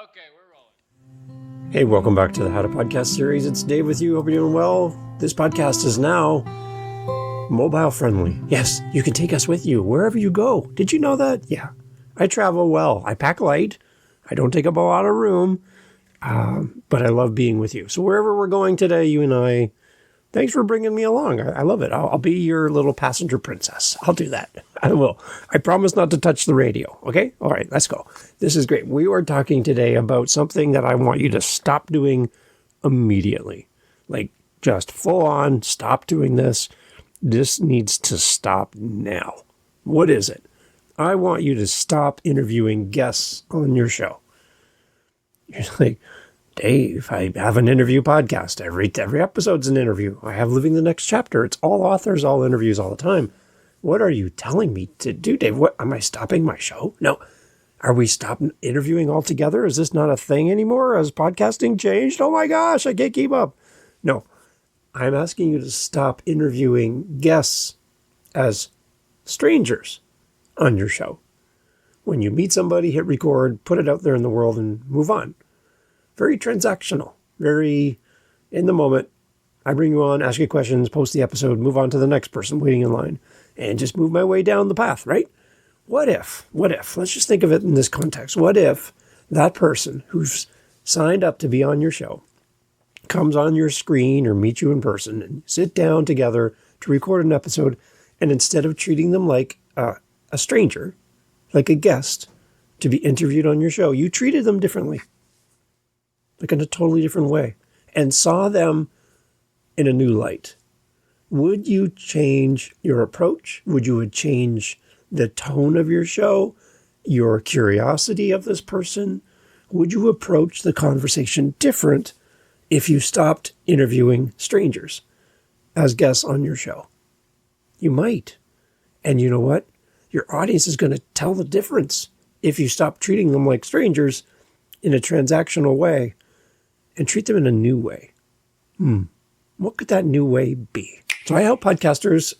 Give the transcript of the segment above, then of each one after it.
Okay, we're rolling. Hey, welcome back to the How to Podcast series. It's Dave with you. Hope you're doing well. This podcast is now mobile friendly. Yes, you can take us with you wherever you go. Did you know that? Yeah. I travel well. I pack light. I don't take up a lot of room, but I love being with you. So wherever we're going today, you and I, thanks for bringing me along. I love it. I'll be your little passenger princess. I'll do that. I will. I promise not to touch the radio. Okay? All right, let's go. This is great. We are talking today about something that I want you to stop doing immediately. Like, just full on, stop doing this. This needs to stop now. What is it? I want you to stop interviewing guests on your show. You're like, Dave, I have an interview podcast. Every episode's an interview. I have Living the Next Chapter. It's all authors, all interviews all the time. What are you telling me to do, Dave? What, am I stopping my show? No. Are we stopping interviewing altogether? Is this not a thing anymore? Has podcasting changed? Oh my gosh, I can't keep up. No. I'm asking you to stop interviewing guests as strangers on your show. When you meet somebody, hit record, put it out there in the world, and move on. Very transactional, very in the moment. I bring you on, ask you questions, post the episode, move on to the next person waiting in line, and just move my way down the path, right? What if, let's just think of it in this context. What if that person who's signed up to be on your show comes on your screen or meet you in person and sit down together to record an episode, and instead of treating them like a stranger, like a guest to be interviewed on your show, you treated them differently, like in a totally different way, and saw them in a new light? Would you change your approach? Would you change the tone of your show, your curiosity of this person? Would you approach the conversation different if you stopped interviewing strangers as guests on your show? You might. And you know what? Your audience is going to tell the difference if you stop treating them like strangers in a transactional way and treat them in a new way. What could that new way be? So I help podcasters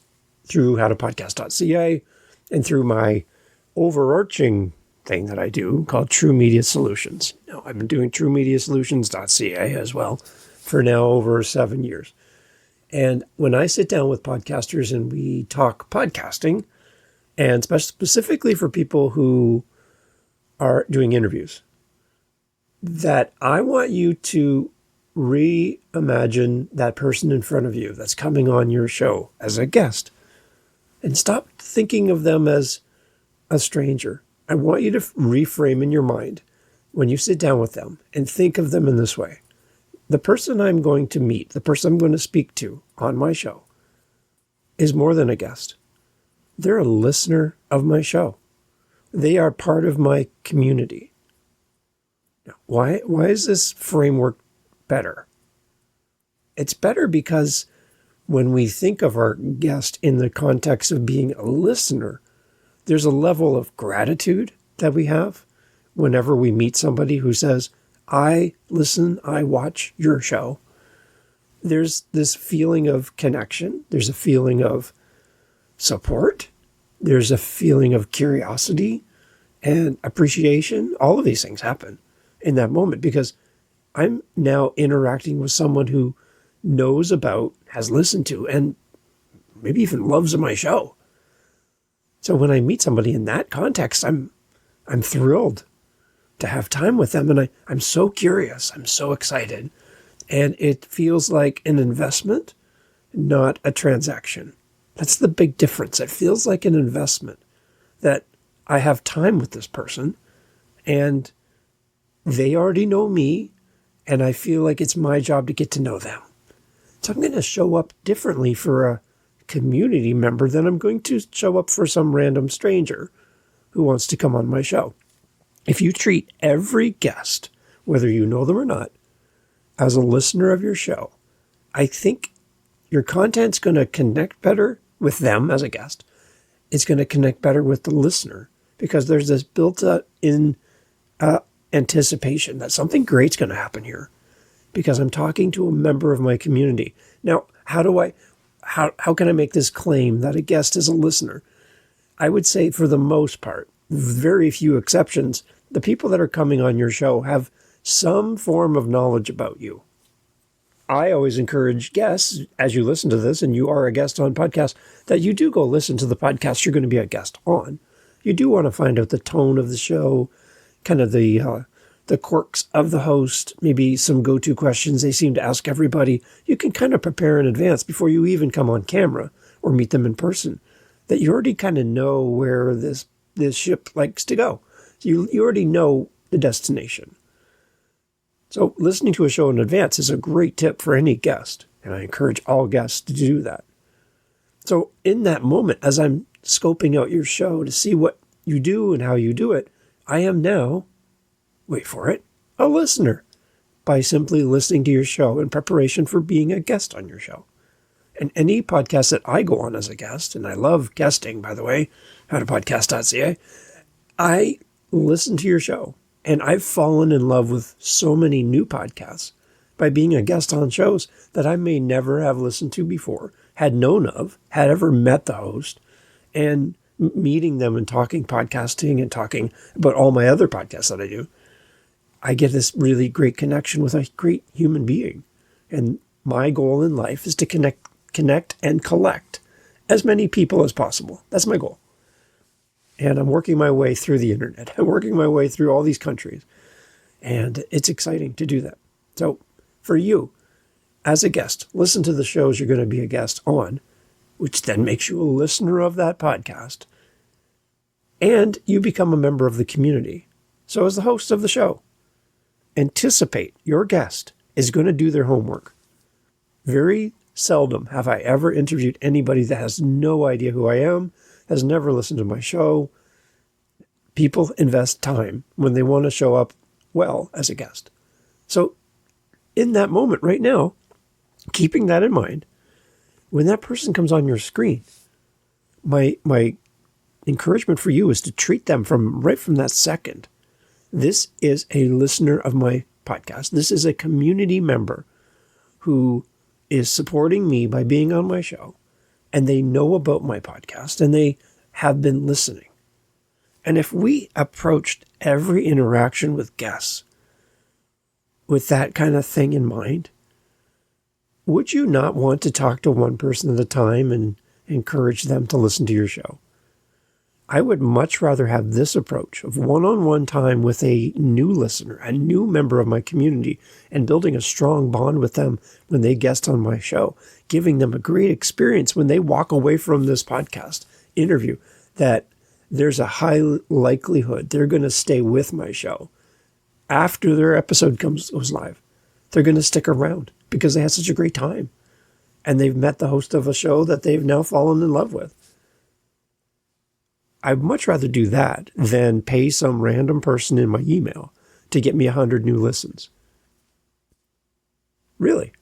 through howtopodcast.ca and through my overarching thing that I do called True Media Solutions. Now, I've been doing truemediasolutions.ca as well for now over 7 years. And when I sit down with podcasters and we talk podcasting, and specifically for people who are doing interviews, that I want you to reimagine that person in front of you that's coming on your show as a guest and stop thinking of them as a stranger. I want you to reframe in your mind when you sit down with them and think of them in this way. The person I'm going to meet, the person I'm going to speak to on my show is more than a guest. They're a listener of my show. They are part of my community. Now, why is this framework better? It's better because when we think of our guest in the context of being a listener, there's a level of gratitude that we have whenever we meet somebody who says, I listen, I watch your show. There's this feeling of connection. There's a feeling of support. There's a feeling of curiosity and appreciation. All of these things happen in that moment because I'm now interacting with someone who knows about, has listened to, and maybe even loves my show. So when I meet somebody in that context, I'm thrilled to have time with them. And I'm so curious. I'm so excited. And it feels like an investment, not a transaction. That's the big difference. It feels like an investment that I have time with this person and they already know me and I feel like it's my job to get to know them. So I'm going to show up differently for a community member than I'm going to show up for some random stranger who wants to come on my show. If you treat every guest, whether you know them or not, as a listener of your show, I think your content's going to connect better with them as a guest. It's going to connect better with the listener because there's this built-in anticipation that something great's going to happen here because I'm talking to a member of my community. Now, how can I make this claim that a guest is a listener? I would say for the most part, very few exceptions, the people that are coming on your show have some form of knowledge about you. I always encourage guests, as you listen to this and you are a guest on podcasts, that you do go listen to the podcast you're going to be a guest on. You do want to find out the tone of the show, kind of the quirks of the host, maybe some go-to questions they seem to ask everybody. You can kind of prepare in advance before you even come on camera or meet them in person, that you already kind of know where this ship likes to go. You already know the destination. So listening to a show in advance is a great tip for any guest, and I encourage all guests to do that. So in that moment, as I'm scoping out your show to see what you do and how you do it, I am now, wait for it, a listener by simply listening to your show in preparation for being a guest on your show. And any podcast that I go on as a guest, and I love guesting, by the way, howtopodcast.ca, I listen to your show. And I've fallen in love with so many new podcasts by being a guest on shows that I may never have listened to before, had known of, had ever met the host, and meeting them and talking podcasting and talking about all my other podcasts that I do. I get this really great connection with a great human being. And my goal in life is to connect and collect as many people as possible. That's my goal. And I'm working my way through the internet. I'm working my way through all these countries. And it's exciting to do that. So for you, as a guest, listen to the shows you're going to be a guest on, which then makes you a listener of that podcast. And you become a member of the community. So as the host of the show, anticipate your guest is going to do their homework. Very seldom have I ever interviewed anybody that has no idea who I am, has never listened to my show. People invest time when they want to show up well as a guest. So in that moment right now, keeping that in mind, when that person comes on your screen, my encouragement for you is to treat them right from that second. This is a listener of my podcast. This is a community member who is supporting me by being on my show. And they know about my podcast, and they have been listening. And if we approached every interaction with guests with that kind of thing in mind, would you not want to talk to one person at a time and encourage them to listen to your show? I would much rather have this approach of one-on-one time with a new listener, a new member of my community, and building a strong bond with them when they guest on my show, giving them a great experience when they walk away from this podcast interview, that there's a high likelihood they're going to stay with my show after their episode goes live. They're going to stick around because they had such a great time and they've met the host of a show that they've now fallen in love with. I'd much rather do that than pay some random person in my email to get me 100 new listens. Really.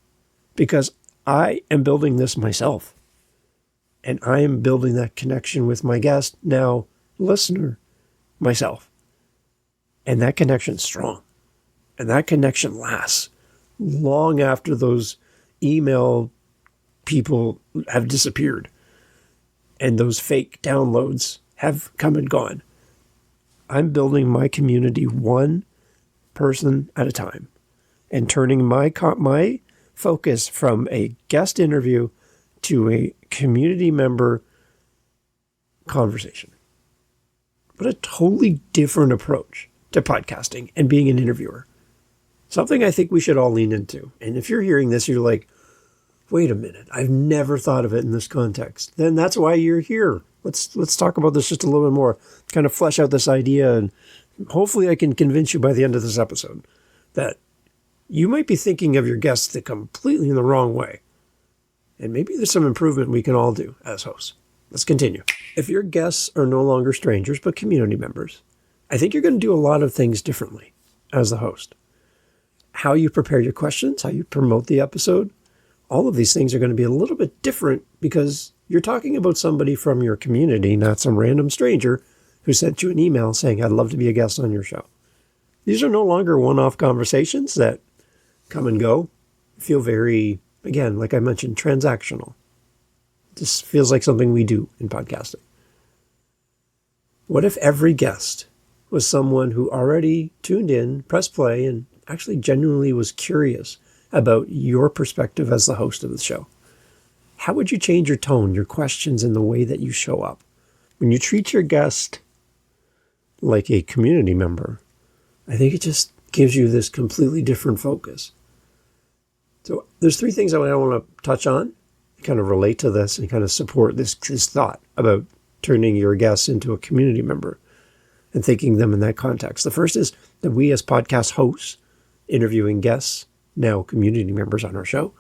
Because I am building this myself. And I am building that connection with my guest, now listener, myself. And that connection's strong. And that connection lasts long after those email people have disappeared. And those fake downloads have come and gone. I'm building my community one person at a time and turning my focus from a guest interview to a community member conversation. What a totally different approach to podcasting and being an interviewer. Something I think we should all lean into. And if you're hearing this, you're like, wait a minute, I've never thought of it in this context. Then that's why you're here. Let's talk about this just a little bit more, kind of flesh out this idea, and hopefully I can convince you by the end of this episode that you might be thinking of your guests completely in the wrong way. And maybe there's some improvement we can all do as hosts. Let's continue. If your guests are no longer strangers, but community members, I think you're going to do a lot of things differently as the host. How you prepare your questions, how you promote the episode, all of these things are going to be a little bit different because you're talking about somebody from your community, not some random stranger who sent you an email saying, I'd love to be a guest on your show. These are no longer one-off conversations that come and go, feel very, again, like I mentioned, transactional. This feels like something we do in podcasting. What if every guest was someone who already tuned in, pressed play, and actually genuinely was curious about your perspective as the host of the show. How would you change your tone, your questions, and the way that you show up? When you treat your guest like a community member, I think it just gives you this completely different focus. So there's 3 things I want to touch on, kind of relate to this and kind of support this thought about turning your guests into a community member and thinking them in that context. The first is that we as podcast hosts, interviewing guests, now community members on our show,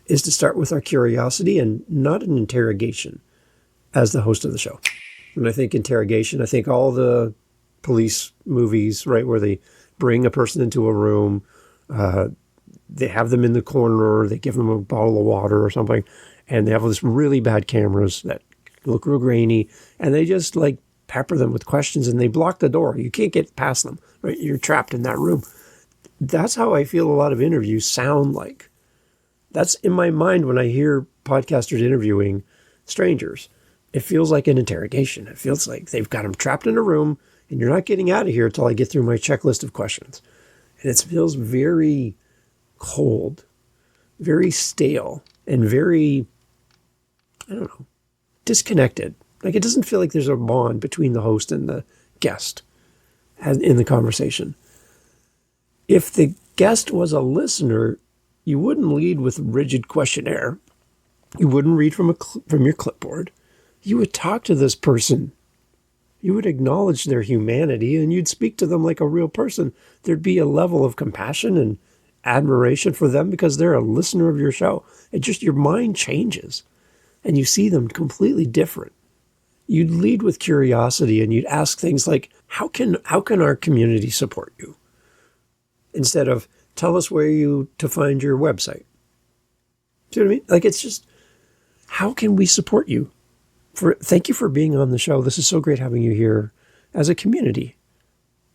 is to start with our curiosity and not an interrogation as the host of the show. When I think interrogation, I think all the police movies, right, where they bring a person into a room, they have them in the corner, they give them a bottle of water or something, and they have this really bad cameras that look real grainy, and they just like pepper them with questions, and they block the door. You can't get past them, right? You're trapped in that room. That's how I feel a lot of interviews sound like. That's in my mind when I hear podcasters interviewing strangers. It feels like an interrogation. It feels like they've got them trapped in a room, and you're not getting out of here until I get through my checklist of questions. And it feels very cold, very stale, and very, I don't know, disconnected. Like it doesn't feel like there's a bond between the host and the guest in the conversation. If the guest was a listener, you wouldn't lead with rigid questionnaire. You wouldn't read from your clipboard. You would talk to this person. You would acknowledge their humanity, and you'd speak to them like a real person. There'd be a level of compassion and admiration for them because they're a listener of your show. It just, your mind changes and you see them completely different. You'd lead with curiosity and you'd ask things like, how can our community support you? Instead of, tell us to find your website. Do you know what I mean? Like, it's just, how can we support you? Thank you for being on the show. This is so great having you here as a community,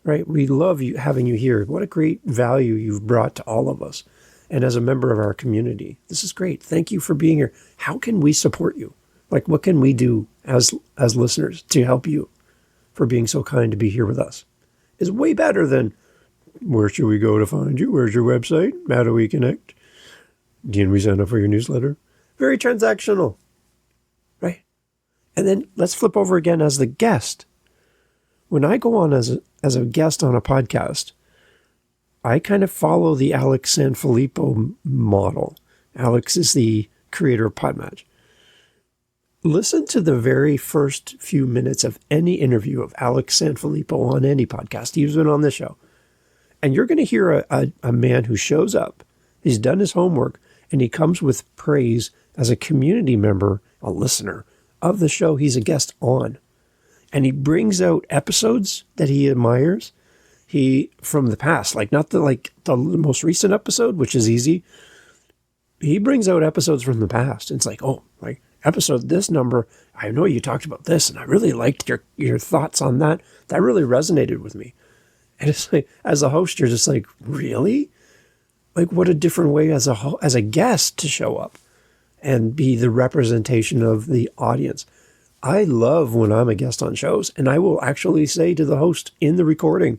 right? We love having you here. What a great value you've brought to all of us. And as a member of our community, this is great. Thank you for being here. How can we support you? Like, what can we do as listeners to help you for being so kind to be here with us? Is way better than, where should we go to find you? Where's your website? How do we connect? Can we sign up for your newsletter? Very transactional, right? And then let's flip over again as the guest. When I go on as a guest on a podcast, I kind of follow the Alex Sanfilippo model. Alex is the creator of Podmatch. Listen to the very first few minutes of any interview of Alex Sanfilippo on any podcast. He's been on this show. And you're going to hear a man who shows up, he's done his homework, and he comes with praise as a community member, a listener of the show he's a guest on. And he brings out episodes that he admires, from the past, like not the most recent episode, which is easy. He brings out episodes from the past. It's like, oh, like episode this number, I know you talked about this, and I really liked your thoughts on that. That really resonated with me. And it's like, as a host, you're just like, really? Like, what a different way as a guest to show up and be the representation of the audience. I love when I'm a guest on shows, and I will actually say to the host in the recording,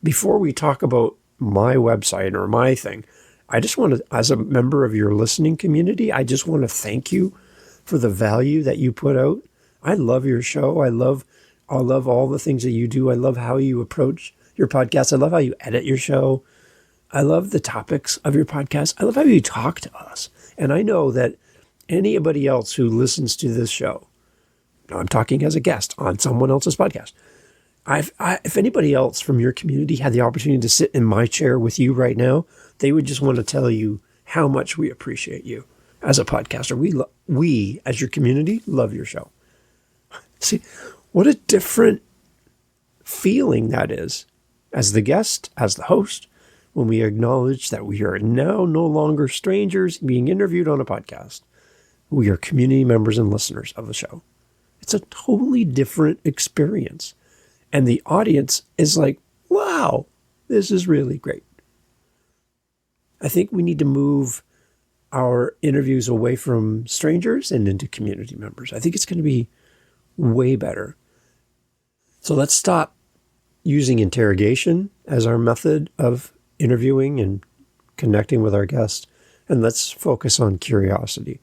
before we talk about my website or my thing, I just want to, as a member of your listening community, I just want to thank you for the value that you put out. I love your show. I love all the things that you do. I love how you approach your podcast. I love how you edit your show. I love the topics of your podcast. I love how you talk to us. And I know that anybody else who listens to this show, I'm talking as a guest on someone else's podcast, if anybody else from your community had the opportunity to sit in my chair with you right now, they would just want to tell you how much we appreciate you as a podcaster. We, as your community, love your show. See, what a different feeling that is as the guest, as the host, when we acknowledge that we are now no longer strangers being interviewed on a podcast. We are community members and listeners of the show. It's a totally different experience. And the audience is like, wow, this is really great. I think we need to move our interviews away from strangers and into community members. I think it's going to be way better. So let's stop using interrogation as our method of interviewing and connecting with our guests. And let's focus on curiosity.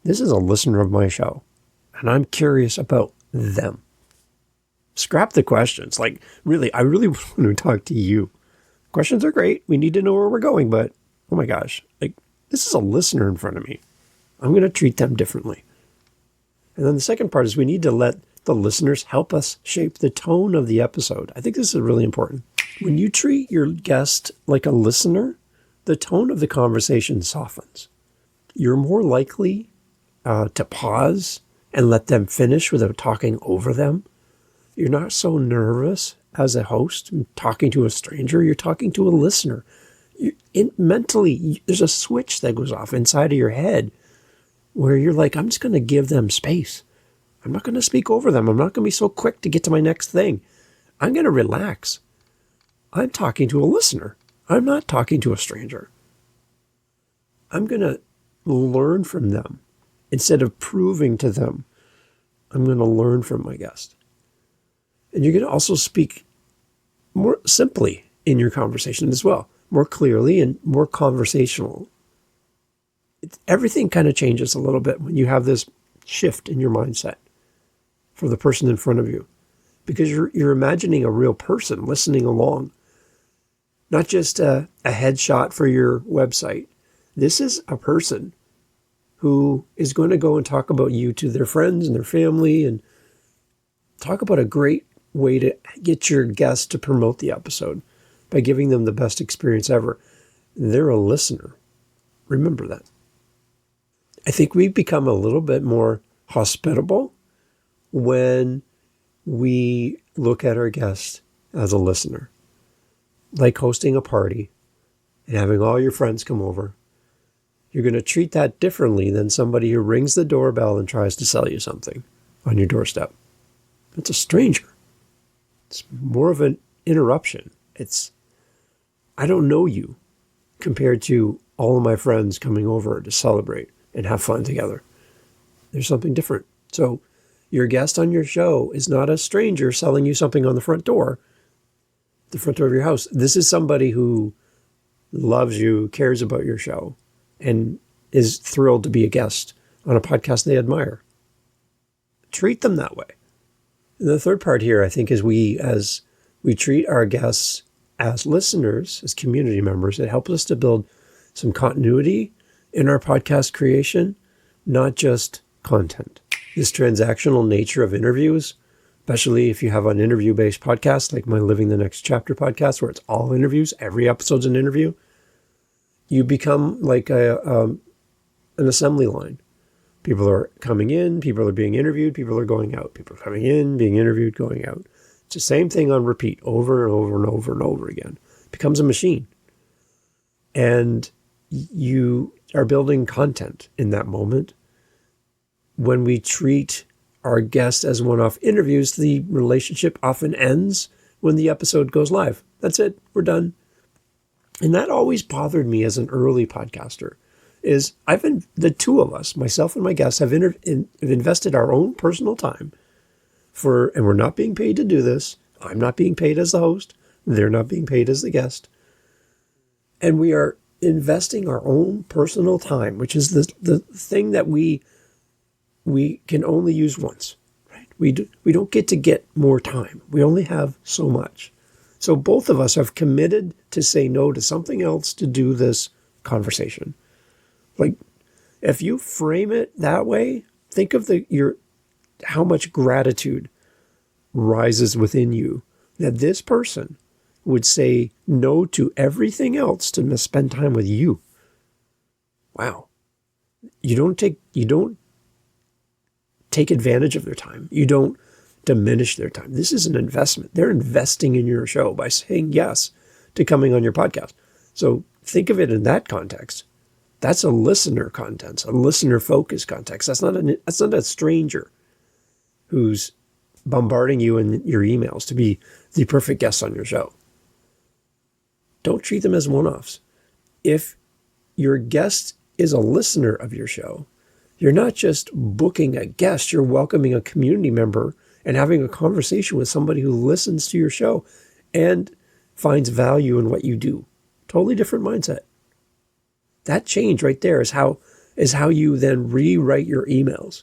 This is a listener of my show, and I'm curious about them. Scrap the questions. Like, really, I really want to talk to you. Questions are great. We need to know where we're going, but oh my gosh, like, this is a listener in front of me. I'm going to treat them differently. And then the second part is we need to let the listeners help us shape the tone of the episode. I think this is really important. When you treat your guest like a listener, the tone of the conversation softens. You're more likely to pause and let them finish without talking over them. You're not so nervous as a host talking to a stranger. You're talking to a listener. Mentally, there's a switch that goes off inside of your head where you're like, I'm just going to give them space. I'm not going to speak over them. I'm not going to be so quick to get to my next thing. I'm going to relax. I'm talking to a listener. I'm not talking to a stranger. I'm going to learn from them. Instead of proving to them, I'm going to learn from my guest. And you're going to also speak more simply in your conversation as well, more clearly and more conversational. Everything kind of changes a little bit when you have this shift in your mindset for the person in front of you, because you're imagining a real person listening along, not just a headshot for your website. This is a person who is going to go and talk about you to their friends and their family and talk about a great way to get your guests to promote the episode by giving them the best experience ever. They're a listener. Remember that. I think we've become a little bit more hospitable when we look at our guest as a listener. Like hosting a party and having all your friends come over. You're going to treat that differently than somebody who rings the doorbell and tries to sell you something on your doorstep. It's a stranger. It's more of an interruption. I don't know you compared to all of my friends coming over to celebrate and have fun together. There's something different. So your guest on your show is not a stranger selling you something on the front door of your house. This is somebody who loves you, cares about your show, and is thrilled to be a guest on a podcast they admire. Treat them that way. And the third part here, I think, is as we treat our guests as listeners, as community members, it helps us to build some continuity in our podcast creation, not just content. This transactional nature of interviews, especially if you have an interview-based podcast like my Living the Next Chapter podcast, where it's all interviews, every episode's an interview, you become like an assembly line. People are coming in, people are being interviewed, people are going out. People are coming in, being interviewed, going out. It's the same thing on repeat over and over and over and over again. It becomes a machine. And you are building content in that moment. When we treat our guests as one-off interviews, the relationship often ends when the episode goes live. That's it. We're done. And that always bothered me as an early podcaster. Is the two of us, myself and my guests, have invested our own personal time and we're not being paid to do this. I'm not being paid as the host. They're not being paid as the guest. And we are investing our own personal time, which is the thing that we can only use once, right? We don't get more time. We only have so much. So both of us have committed to say no to something else to do this conversation. Like, if you frame it that way, think of how much gratitude rises within you that this person would say no to everything else to spend time with you. Wow. You don't take advantage of their time. You don't diminish their time. This is an investment. They're investing in your show by saying yes to coming on your podcast. So think of it in that context. That's a listener context, a listener-focused context. That's not a stranger who's bombarding you in your emails to be the perfect guest on your show. Don't treat them as one-offs. If your guest is a listener of your show, you're not just booking a guest, you're welcoming a community member and having a conversation with somebody who listens to your show and finds value in what you do. Totally different mindset. That change right there is how you then rewrite your emails,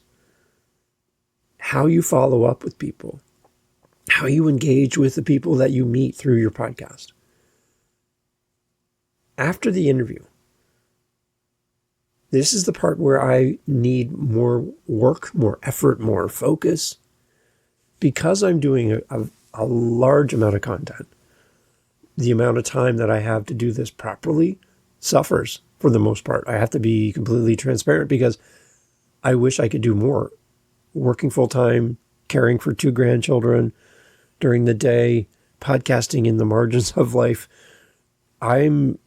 how you follow up with people, how you engage with the people that you meet through your podcast. After the interview, this is the part where I need more work, more effort, more focus. Because I'm doing a large amount of content, the amount of time that I have to do this properly suffers for the most part. I have to be completely transparent because I wish I could do more. Working full-time, caring for 2 grandchildren during the day, podcasting in the margins of life. I'm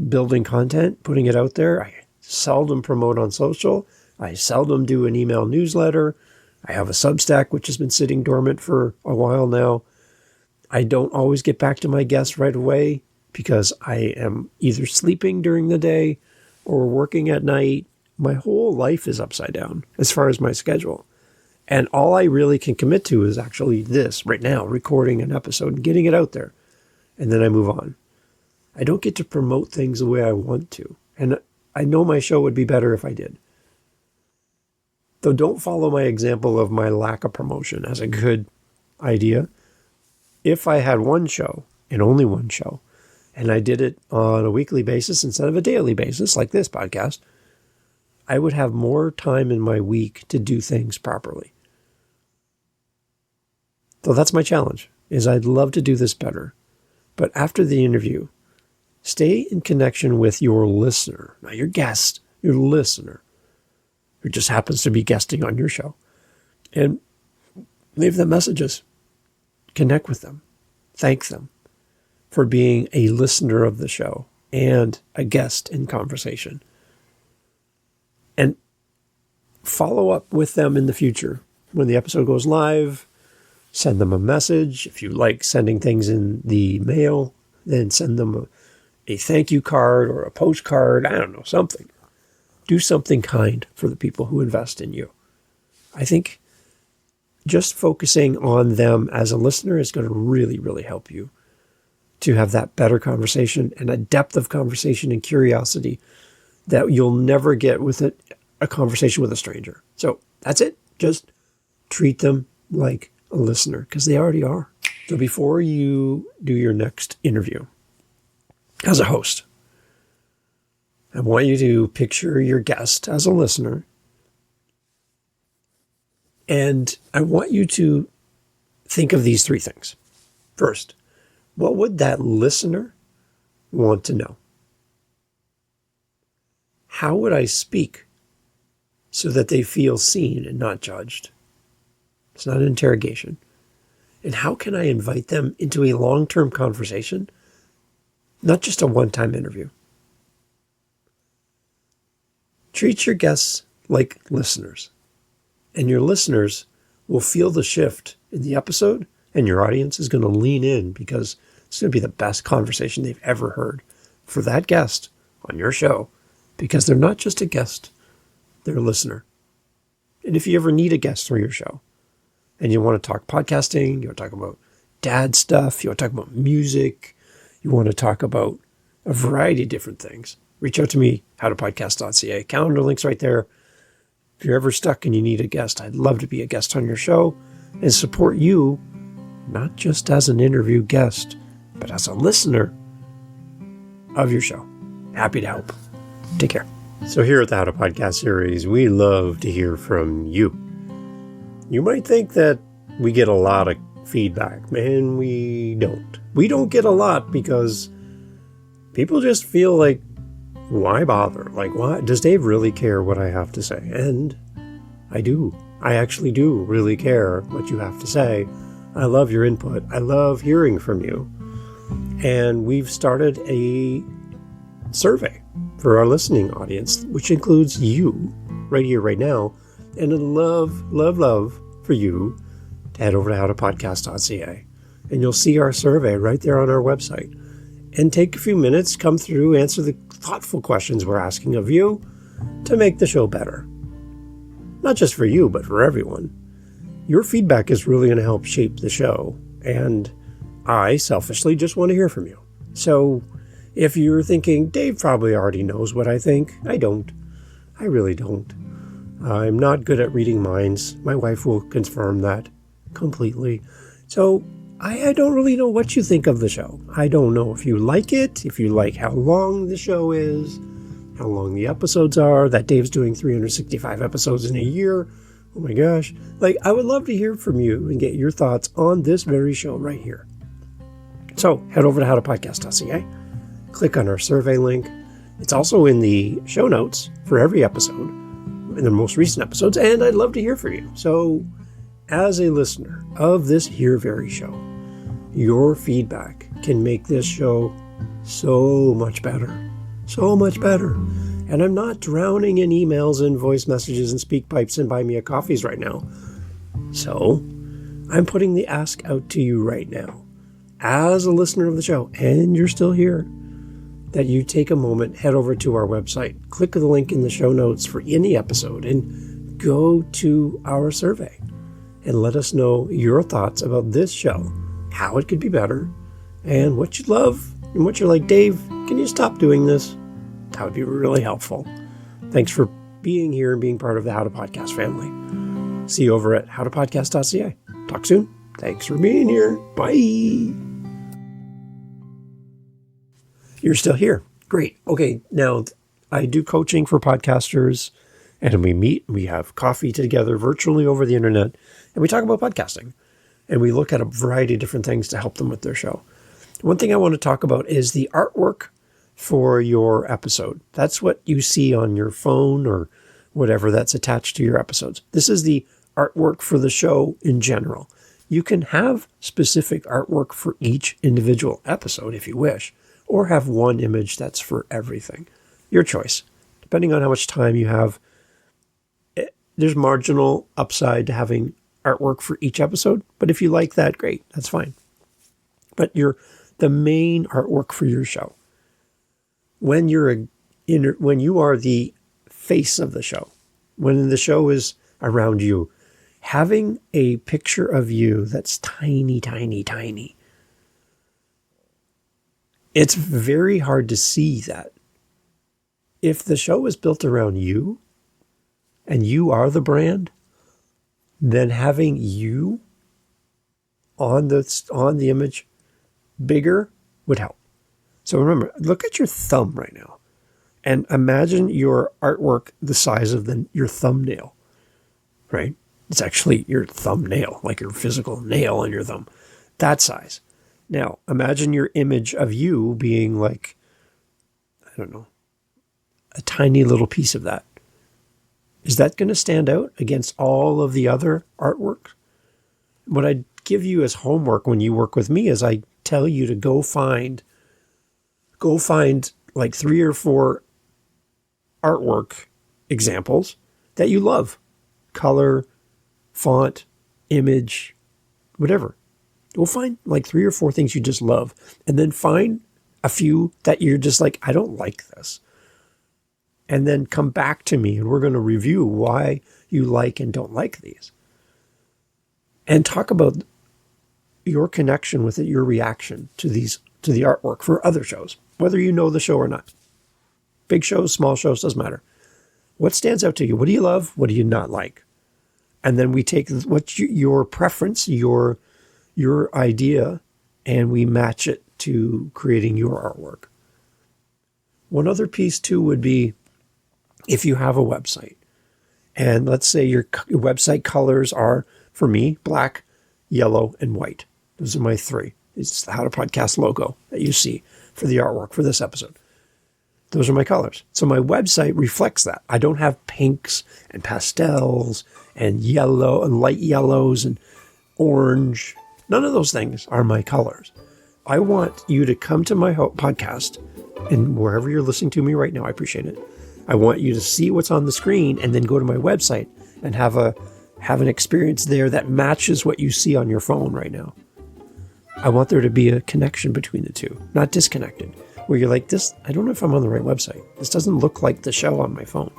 building content, putting it out there. I seldom promote on social. I seldom do an email newsletter. I have a Substack, which has been sitting dormant for a while now. I don't always get back to my guests right away because I am either sleeping during the day or working at night. My whole life is upside down as far as my schedule. And all I really can commit to is actually this right now, recording an episode and getting it out there. And then I move on. I don't get to promote things the way I want to. And I know my show would be better if I did. Though don't follow my example of my lack of promotion as a good idea. If I had one show and only one show, and I did it on a weekly basis instead of a daily basis, like this podcast, I would have more time in my week to do things properly. So that's my challenge, is I'd love to do this better. But after the interview, stay in connection with your listener, not your guest, your listener, who just happens to be guesting on your show. And leave them messages. Connect with them. Thank them for being a listener of the show and a guest in conversation. And follow up with them in the future. When the episode goes live, send them a message. If you like sending things in the mail, then send them a thank you card or a postcard. I don't know, something. Do something kind for the people who invest in you. I think just focusing on them as a listener is going to really, really help you to have that better conversation and a depth of conversation and curiosity that you'll never get with a conversation with a stranger. So that's it. Just treat them like a listener because they already are. So before you do your next interview as a host, I want you to picture your guest as a listener. And I want you to think of these 3 things. First, what would that listener want to know? How would I speak so that they feel seen and not judged? It's not an interrogation. And how can I invite them into a long-term conversation, not just a one-time interview? Treat your guests like listeners, and your listeners will feel the shift in the episode, and your audience is going to lean in because it's going to be the best conversation they've ever heard for that guest on your show, because they're not just a guest, they're a listener. And if you ever need a guest for your show, and you want to talk podcasting, you want to talk about dad stuff, you want to talk about music, you want to talk about a variety of different things, reach out to me, howtopodcast.ca. Calendar link's right there. If you're ever stuck and you need a guest, I'd love to be a guest on your show and support you, not just as an interview guest, but as a listener of your show. Happy to help. Take care. So here at the How to Podcast series, we love to hear from you. You might think that we get a lot of feedback. Man, we don't. We don't get a lot because people just feel like, why bother? Like, why? Does Dave really care what I have to say? And I do. I actually do really care what you have to say. I love your input. I love hearing from you. And we've started a survey for our listening audience, which includes you right here, right now. And I'd love for you to head over to howtopodcast.ca. And you'll see our survey right there on our website. And take a few minutes, come through, answer the thoughtful questions we're asking of you to make the show better. Not just for you, but for everyone. Your feedback is really going to help shape the show, and I selfishly just want to hear from you. So if you're thinking, Dave probably already knows what I think, I don't. I really don't. I'm not good at reading minds. My wife will confirm that completely. So I don't really know what you think of the show. I don't know if you like it, if you like how long the show is, how long the episodes are, that Dave's doing 365 episodes in a year. Oh my gosh. Like, I would love to hear from you and get your thoughts on this very show right here. So head over to howtopodcast.ca, click on our survey link. It's also in the show notes for every episode, in the most recent episodes, and I'd love to hear from you. So as a listener of this here very show, your feedback can make this show so much better. So much better. And I'm not drowning in emails and voice messages and speak pipes and buy me a coffees right now. So I'm putting the ask out to you right now, as a listener of the show, and you're still here, that you take a moment, head over to our website, click the link in the show notes for any episode, and go to our survey and let us know your thoughts about this show, how it could be better, and what you love and what you're like, Dave, can you stop doing this? That would be really helpful. Thanks for being here and being part of the How to Podcast family. See you over at howtopodcast.ca. Talk soon. Thanks for being here. Bye. You're still here. Great. Okay, now I do coaching for podcasters, and we meet, we have coffee together virtually over the internet, and we talk about podcasting, and we look at a variety of different things to help them with their show. One thing I want to talk about is the artwork for your episode. That's what you see on your phone or whatever that's attached to your episodes. This is the artwork for the show in general. You can have specific artwork for each individual episode if you wish, or have one image that's for everything. Your choice. Depending on how much time you have, there's marginal upside to having artwork for each episode, but if you like that, great, that's fine. But the main artwork for your show, when you are the face of the show, when the show is around you, having a picture of you that's tiny, tiny, tiny, it's very hard to see that. If the show is built around you and you are the brand, then having you on the image bigger would help. So remember, look at your thumb right now and imagine your artwork the size of your thumbnail, right? It's actually your thumbnail, like your physical nail on your thumb, that size. Now, imagine your image of you being like, I don't know, a tiny little piece of that. Is that going to stand out against all of the other artwork? What I give you as homework when you work with me is I tell you to go find like 3 or 4 artwork examples that you love. Color, font, image, whatever. Go find like 3 or 4 things you just love, and then find a few that you're just like, I don't like this. And then come back to me and we're going to review why you like and don't like these. And talk about your connection with it, your reaction to the artwork for other shows, whether you know the show or not. Big shows, small shows, doesn't matter. What stands out to you? What do you love? What do you not like? And then we take your preference, your idea, and we match it to creating your artwork. One other piece too would be if you have a website, and let's say your website colors are, for me, black, yellow, and white. Those are my 3. It's the How to Podcast logo that you see for the artwork for this episode. Those are my colors. So my website reflects that. I don't have pinks and pastels and yellow and light yellows and orange. None of those things are my colors. I want you to come to my podcast, and wherever you're listening to me right now, I appreciate it. I want you to see what's on the screen and then go to my website and have an experience there that matches what you see on your phone right now. I want there to be a connection between the two, not disconnected, where you're like, this, I don't know if I'm on the right website. This doesn't look like the show on my phone.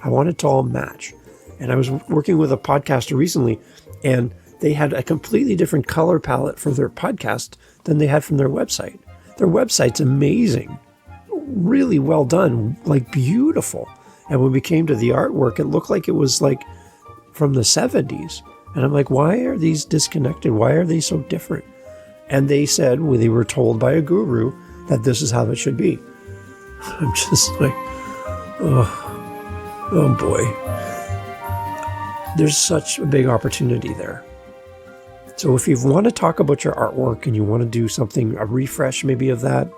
I want it to all match. And I was working with a podcaster recently, And they had a completely different color palette for their podcast than they had from their website. Their website's amazing, really well done, like beautiful. And when we came to the artwork, it looked like it was like from the 70s. And I'm like, why are these disconnected? Why are they so different? And they said, well, they were told by a guru that this is how it should be. I'm just like, oh boy. There's such a big opportunity there. So if you want to talk about your artwork and you want to do something, a refresh maybe of that,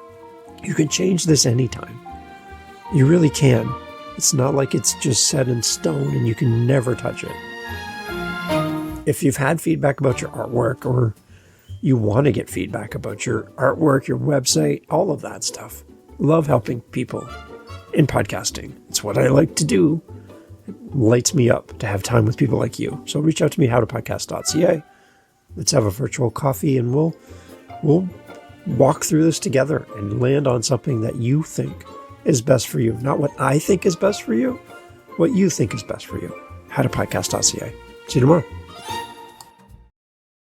you can change this anytime. You really can. It's not like it's just set in stone and you can never touch it. If you've had feedback about your artwork, or you want to get feedback about your artwork, your website, all of that stuff, love helping people in podcasting. It's what I like to do. It lights me up to have time with people like you. So reach out to me, howtopodcast.ca. Let's have a virtual coffee and we'll walk through this together and land on something that you think is best for you. Not what I think is best for you, what you think is best for you. howtopodcast.ca. See you tomorrow.